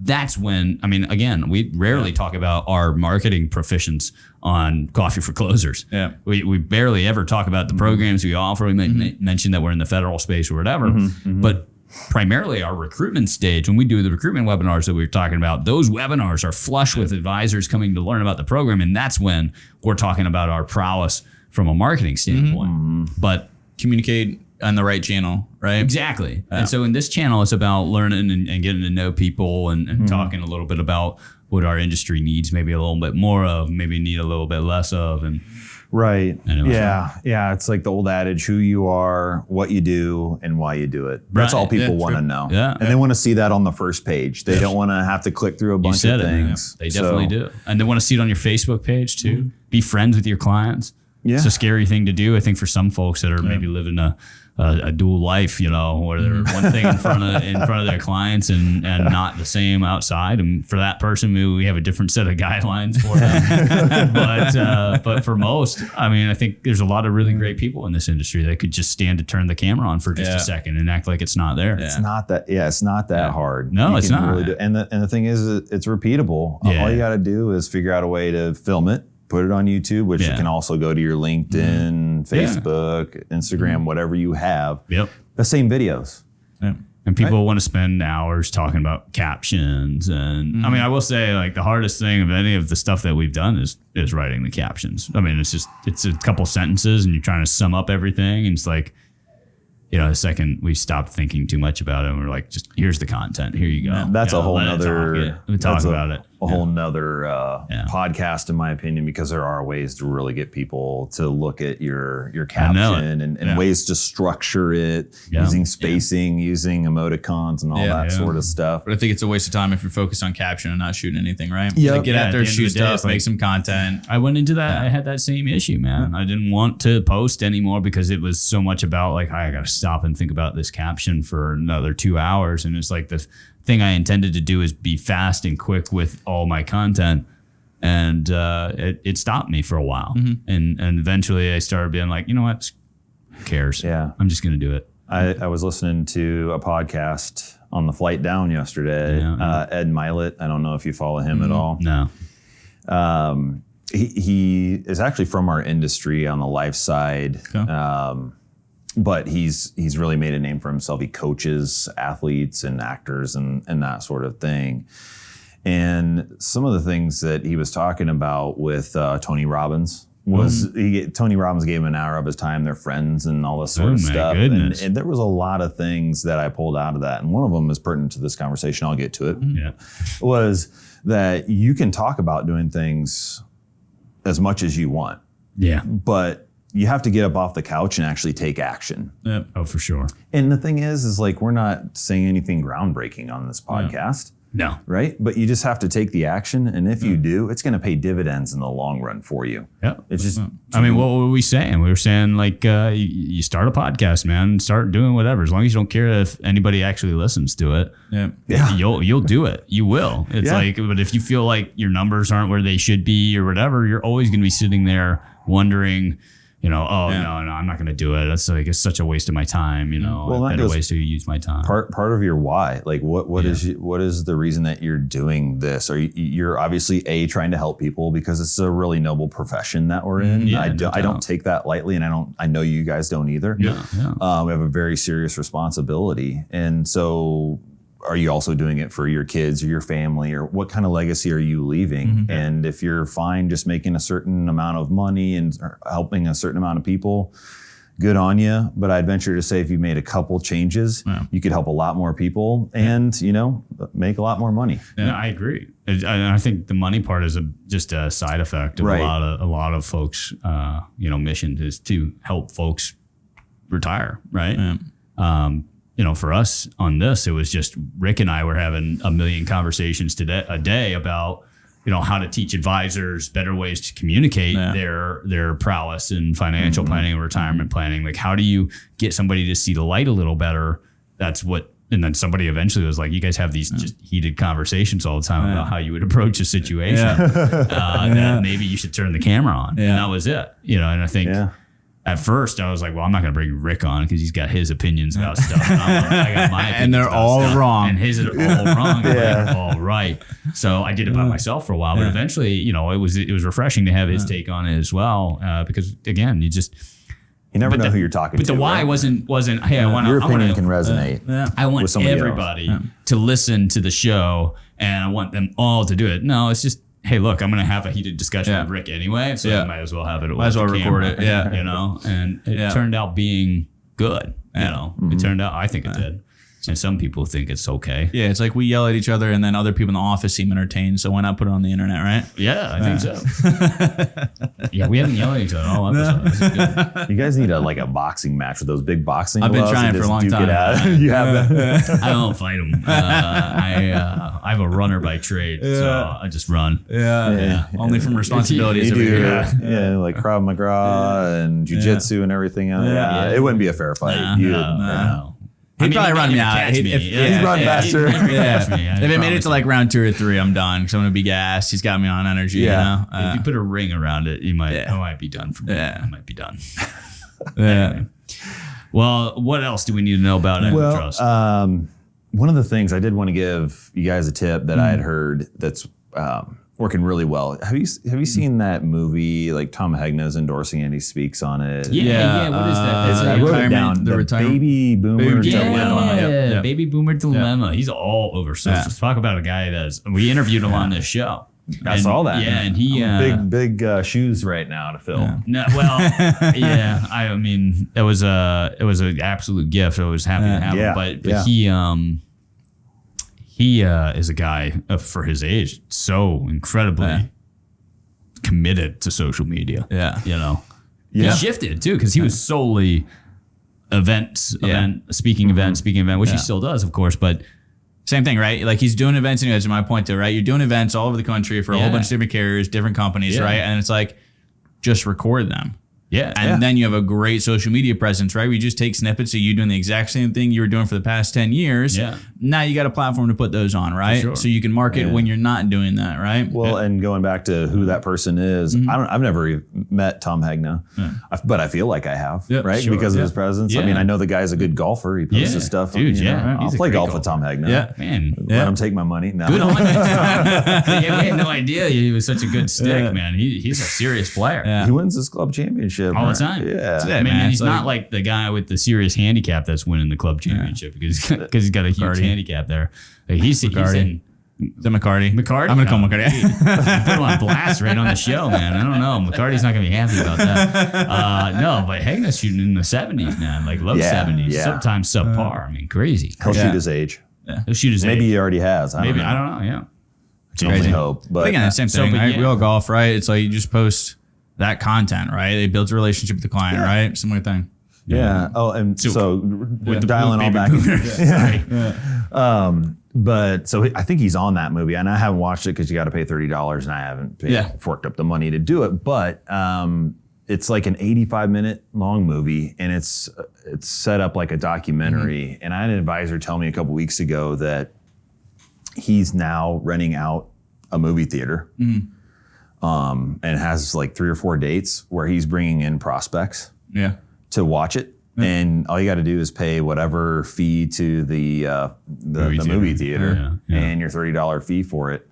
That's when, I mean, again, we rarely talk about our marketing proficiency on Coffee for Closers. Yeah. We barely ever talk about the programs we offer. We mention that we're in the federal space or whatever, but primarily our recruitment stage, when we do the recruitment webinars that we were talking about, those webinars are flush with advisors coming to learn about the program. And that's when we're talking about our prowess from a marketing standpoint. But communicate on the right channel, right? Exactly. And so in this channel, it's about learning and getting to know people and talking a little bit about what our industry needs, maybe a little bit more of, maybe need a little bit less of. And It's like the old adage, who you are, what you do, and why you do it. That's all people want to know. And they want to see that on the first page. They don't want to have to click through a bunch of things. They definitely do. And they want to see it on your Facebook page too. Be friends with your clients. It's a scary thing to do, I think, for some folks that are maybe living a dual life, where they're one thing in front of their clients and not the same outside. And for that person, maybe we have a different set of guidelines for them. But for most, I mean, I think there's a lot of really great people in this industry that could just stand to turn the camera on for just a second and act like it's not there. It's not that. It's not that hard. No, it's not. Really and the thing is, it's repeatable. All you got to do is figure out a way to film it, put it on YouTube, which you can also go to your LinkedIn, Facebook, Instagram, whatever you have. Yep. The same videos. Yep. And people want to spend hours talking about captions. And I mean, I will say, like, the hardest thing of any of the stuff that we've done is writing the captions. I mean, it's a couple sentences and you're trying to sum up everything. And it's like, you know, the second we stopped thinking too much about it, and we're like, just here's the content. Here you go. That's a whole let nother talk about it. A whole nother podcast, in my opinion, because there are ways to really get people to look at your caption and ways to structure it, using spacing, using emoticons, and all that sort of stuff. But I think it's a waste of time if you're focused on caption and not shooting anything, right? Yeah. Like, get out there, shoot stuff, make some content. I went into that. I had that same issue, man. I didn't want to post anymore because it was so much about, like, I got to stop and think about this caption for another 2 hours. And it's like the thing I intended to do is be fast and quick with all my content. And it stopped me for a while. And eventually I started being like, you know what? Who cares? Yeah. I'm just going to do it. I was listening to a podcast on the flight down yesterday. Ed Milet. I don't know if you follow him at all. No. He is actually from our industry on the life side. Okay. But he's really made a name for himself. He coaches athletes and actors and that sort of thing. And some of the things that he was talking about with Tony Robbins was Tony Robbins gave him an hour of his time. They're friends and all this sort of stuff. And there was a lot of things that I pulled out of that. And one of them is pertinent to this conversation. I'll get to it. Was that you can talk about doing things as much as you want. Yeah. But you have to get up off the couch and actually take action. Yep. Oh, for sure. And the thing is like, we're not saying anything groundbreaking on this podcast. No. Right? But you just have to take the action. And if you do, it's going to pay dividends in the long run for you. Yeah. It's just, I mean, what were we saying? We were saying, like, you start a podcast, man, start doing whatever. As long as you don't care if anybody actually listens to it. Yeah. You'll do it. You will. It's like, but if you feel like your numbers aren't where they should be or whatever, you're always going to be sitting there wondering, you know, no, I'm not going to do it. That's like, it's such a waste of my time. You know, well, better ways to use my time. Part of your why, like what is the reason that you're doing this? Are you're obviously trying to help people because it's a really noble profession that we're in. I don't take that lightly, and I know you guys don't either. We have a very serious responsibility, and so. Are you also doing it for your kids or your family, or what kind of legacy are you leaving? And if you're fine just making a certain amount of money and helping a certain amount of people, good on you. But I'd venture to say if you made a couple changes, you could help a lot more people and, you know, make a lot more money. Yeah, I agree. I think the money part is just a side effect of a lot of folks, mission is to help folks retire, right? You know, for us on this, it was just Rick and I were having a million conversations a day about, you know, how to teach advisors better ways to communicate their prowess in financial planning and retirement planning. Like, how do you get somebody to see the light a little better? And then somebody eventually was like, you guys have these just heated conversations all the time about how you would approach a situation. That maybe you should turn the camera on. And that was it. You know, and I think at first I was like, well, I'm not going to bring Rick on because he's got his opinions about stuff. And I got my opinions and they're all wrong. And his are all wrong. Like, all right. So I did it by myself for a while, but eventually, you know, it was refreshing to have his take on it as well. Because again, you never know who you're talking to. But the why wasn't, hey, your opinion can resonate. I want everybody to listen to the show and I want them all to do it. No, it's just, hey, look, I'm going to have a heated discussion with Rick anyway, so I might as well have it. Might as well record it, you know, and it turned out being good, you know. It turned out, I think it did. And some people think it's okay. Yeah, it's like we yell at each other and then other people in the office seem entertained, so why not put it on the internet, right? Yeah, I think so. Yeah, we haven't yelled at each other all episode. This is good. You guys need a boxing match with those big boxing gloves. I've been trying for a long time. You haven't? I don't fight them. I have a runner by trade, so I just run. Only from responsibilities. Yeah, like Krav Maga and jiu-jitsu and everything. It wouldn't be a fair fight. No. He'd probably run me out. He'd run faster. If it made it to like round 2 or 3, I'm done because I'm gonna be gassed. He's got me on energy. You know? If you put a ring around it, I might be done for me. I might be done. Anyway. Well, what else do we need to know about AquaTrust? One of the things I did want to give you guys a tip that I had heard that's working really well. Have you seen that movie? Like Tom Hegna's endorsing it. He speaks on it. Yeah. What is that? I wrote it down. The baby boomer dilemma. Baby boomer dilemma. He's all over. So let's talk about a guy we interviewed him on this show. I saw that. Yeah, and he big shoes right now to fill. Yeah. No, well, yeah. I mean, it was an absolute gift. I was happy to have him. But he is a guy for his age so incredibly committed to social media. Yeah, he shifted too because he was solely speaking event, which he still does, of course, but. Same thing, right? Like he's doing events, and that's my point too, right? You're doing events all over the country for a whole bunch of different carriers, different companies, right? And it's like, just record them. Yeah. And then you have a great social media presence, right? We just take snippets of you doing the exact same thing you were doing for the past 10 years. Yeah. Now you got a platform to put those on, right? Sure. So you can market when you're not doing that, right? Well, and going back to who that person is, I've never met Tom Hegna, but I feel like I have, right? Sure. Because of his presence. I mean, I know the guy's a good golfer. He posts his stuff. Dude, I'll play golf with Tom Hegna. Yeah. Man. Let him take my money. No. Good on you. We had no idea he was such a good stick, man. He's a serious player. Yeah. He wins this club championship. All the time. Yeah. I mean, he's not like the guy with the serious handicap that's winning the club championship because he's got a huge handicap there. He's in. Is that McCarty? McCarty? I'm going to call McCarty. Put him on blast right on the show, man. I don't know. McCarty's not going to be happy about that. No, but Hegna's shooting in the 70s, man. Like low 70s. Sometimes subpar. I mean, crazy. He'll shoot his age. He'll shoot his age. Maybe he already has. I don't know. Yeah. It's only hope. But again, same thing. Right? We all golf, right? It's like you just post that content, right? They build a relationship with the client, right? Similar thing. Yeah. Oh, and so dialing all back. But so I think he's on that movie, and I haven't watched it because you got to pay $30, and I haven't forked up the money to do it. But it's like an 85-minute long movie, and it's set up like a documentary. And I had an advisor tell me a couple weeks ago that he's now renting out a movie theater. And has like 3 or 4 dates where he's bringing in prospects to watch it. And all you got to do is pay whatever fee to the movie theater and your $30 fee for it.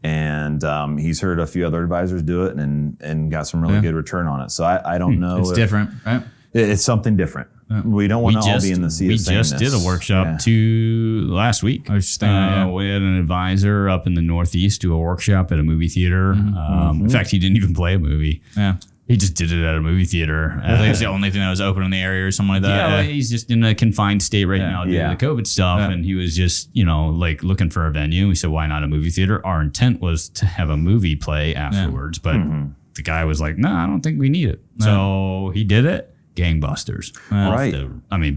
And he's heard a few other advisors do it and got some really good return on it. So I don't know. It's different, right? It's something different. We don't want to all be in the sea of sameness. We just did a workshop last week. I was just thinking, we had an advisor up in the Northeast do a workshop at a movie theater. In fact, he didn't even play a movie. Yeah. He just did it at a movie theater. I think it was the only thing that was open in the area or something like that. Yeah, well, he's just in a confined state right now due to the COVID stuff. And he was just, like looking for a venue. We said, why not a movie theater? Our intent was to have a movie play afterwards. But the guy was like, no, I don't think we need it. So he did it. Gangbusters.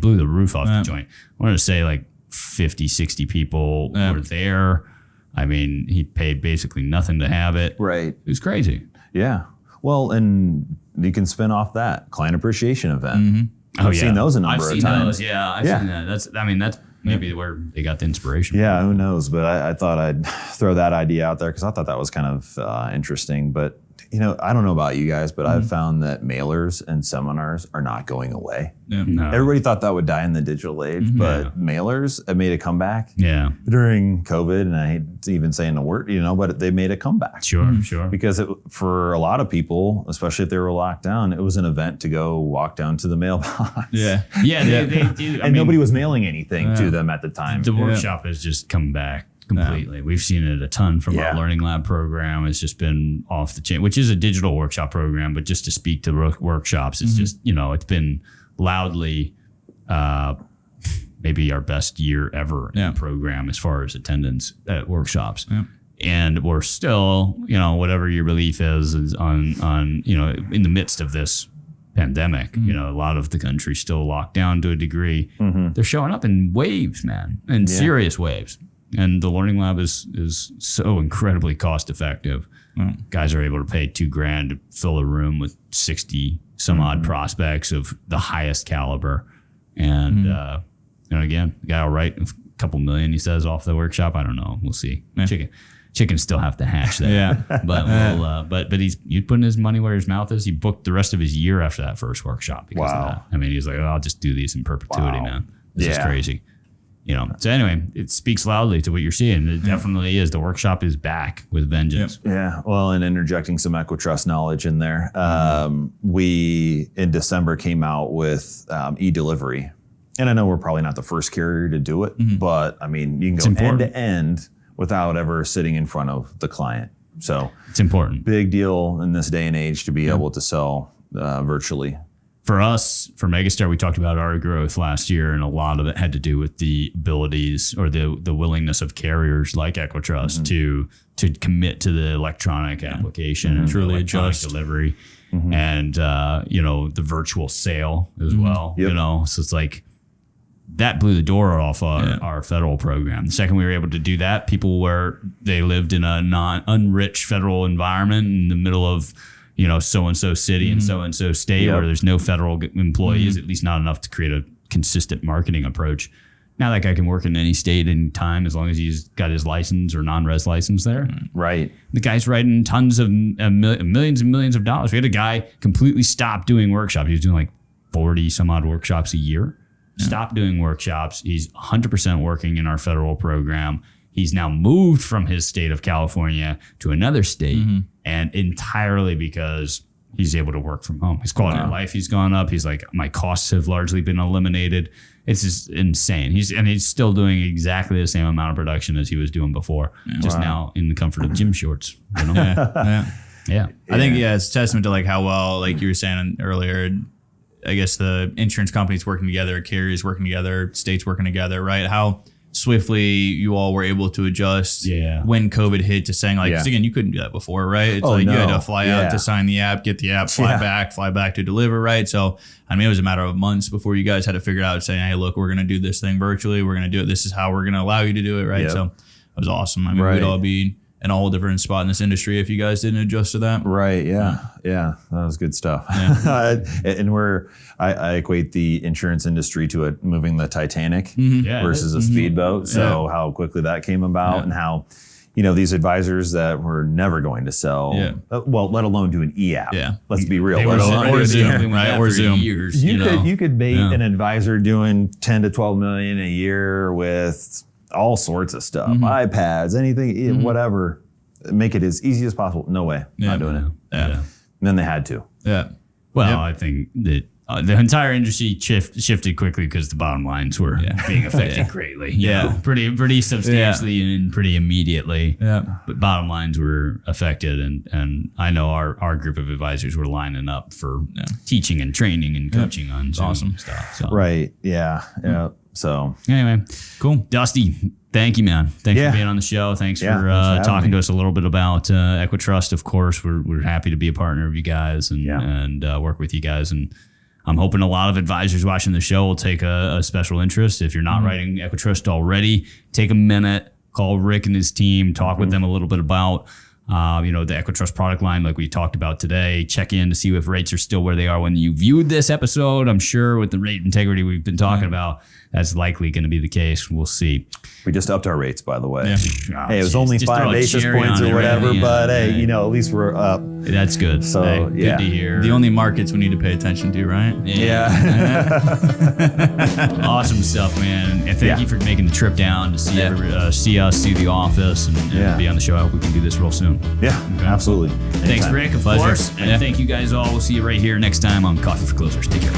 Blew the roof off the joint. I wanted to say like 50, 60 people were there. I mean, he paid basically nothing to have it. Right. It was crazy. Yeah. Well, and you can spin off that client appreciation event. I've seen those a number of times. I've seen that. That's maybe where they got the inspiration. Yeah, who knows? But I thought I'd throw that idea out there because I thought that was kind of interesting. But I don't know about you guys, but I've found that mailers and seminars are not going away. Yeah. No. Everybody thought that would die in the digital age, but mailers have made a comeback during COVID. And I hate even saying the word, but they made a comeback. Sure. Because for a lot of people, especially if they were locked down, it was an event to go walk down to the mailbox. Yeah, they do. And nobody was mailing anything to them at the time. The workshop has just come back. Completely. We've seen it a ton from our Learning Lab program. It's just been off the chain, which is a digital workshop program, but just to speak to workshops, it's just, it's been loudly maybe our best year ever in the program as far as attendance at workshops. Yeah. And we're still, whatever your belief is on in the midst of this pandemic, a lot of the country still locked down to a degree. They're showing up in waves, man, in serious waves. And the Learning Lab is so incredibly cost effective. Guys are able to pay $2,000 to fill a room with 60 some odd prospects of the highest caliber. And again, the guy will write a couple million, he says, off the workshop. I don't know. We'll see. Chickens still have to hatch there. But he's putting his money where his mouth is. He booked the rest of his year after that first workshop because of that. I mean, he's like, I'll just do these in perpetuity, man. This is crazy. So anyway, it speaks loudly to what you're seeing. It definitely is. The workshop is back with vengeance. Yeah. Well, and interjecting some Equitrust knowledge in there, we in December came out with e-delivery. And I know we're probably not the first carrier to do it, but I mean, you can go end to end without ever sitting in front of the client. So it's important. Big deal in this day and age to be able to sell virtually. For us, for Megastar, we talked about our growth last year, and a lot of it had to do with the abilities or the willingness of carriers like Equitrust to commit to the electronic application and truly electronic delivery, and the virtual sale as well. So it's like that blew the door off our federal program. The second we were able to do that, people they lived in a unrich federal environment in the middle of so-and-so city and so-and-so state where there's no federal employees, at least not enough to create a consistent marketing approach. Now that guy can work in any state any time as long as he's got his license or non-res license there. Right. The guy's writing tons of millions and millions of dollars. We had a guy completely stop doing workshops. He was doing like 40 some odd workshops a year. Stopped doing workshops. He's 100% working in our federal program. He's now moved from his state of California to another state, and entirely because he's able to work from home. His quality of life has gone up. He's like, my costs have largely been eliminated. It's just insane. He's still doing exactly the same amount of production as he was doing before, just now in the comfort of gym shorts. Yeah. I think it's a testament to like how well, like you were saying earlier, I guess the insurance companies working together, carriers working together, states working together, right? How swiftly you all were able to adjust when COVID hit to saying like, 'cause again, you couldn't do that before, right? It's you had to fly out to sign the app, get the app, fly back to deliver, right? So, I mean, it was a matter of months before you guys had to figure out saying, hey, look, we're going to do this thing virtually. We're going to do it. This is how we're going to allow you to do it, right? So it was awesome. I mean, we'd all be in a whole different spot in this industry if you guys didn't adjust to that. Right. Yeah. That was good stuff. And I equate the insurance industry to moving the Titanic versus a speedboat. So how quickly that came about and how, these advisors that were never going to sell, let alone do an e-app. Let's be real. Or Zoom, right? Or Zoom. Years, you could bait an advisor doing 10 to 12 million a year with all sorts of stuff, iPads, anything, whatever. Make it as easy as possible. No way, not doing it. And then they had to. Well, I think that the entire industry shifted quickly because the bottom lines were being affected greatly. Pretty substantially and pretty immediately. But bottom lines were affected, and I know our group of advisors were lining up for teaching and training and coaching on Zoom stuff. So. Right. Yeah. So anyway, cool. Dusty, thank you, man. Thanks for being on the show. Thanks for talking to us a little bit about Equitrust. Of course, we're happy to be a partner of you guys and work with you guys. And I'm hoping a lot of advisors watching the show will take a special interest. If you're not writing Equitrust already, take a minute, call Rick and his team, talk with them a little bit about the Equitrust product line like we talked about today. Check in to see if rates are still where they are when you viewed this episode. I'm sure with the rate integrity we've been talking about, that's likely going to be the case. We'll see. We just upped our rates, by the way. Hey, it was only 5 basis points or whatever, but hey, at least we're up. That's good. So good to hear. The only markets we need to pay attention to, right? Awesome stuff, man. And thank you for making the trip down to see us, see the office, and be on the show. I hope we can do this real soon. Absolutely. Thanks, Rick, of course. And thank you guys all. We'll see you right here next time on Coffee for Closers. Take care.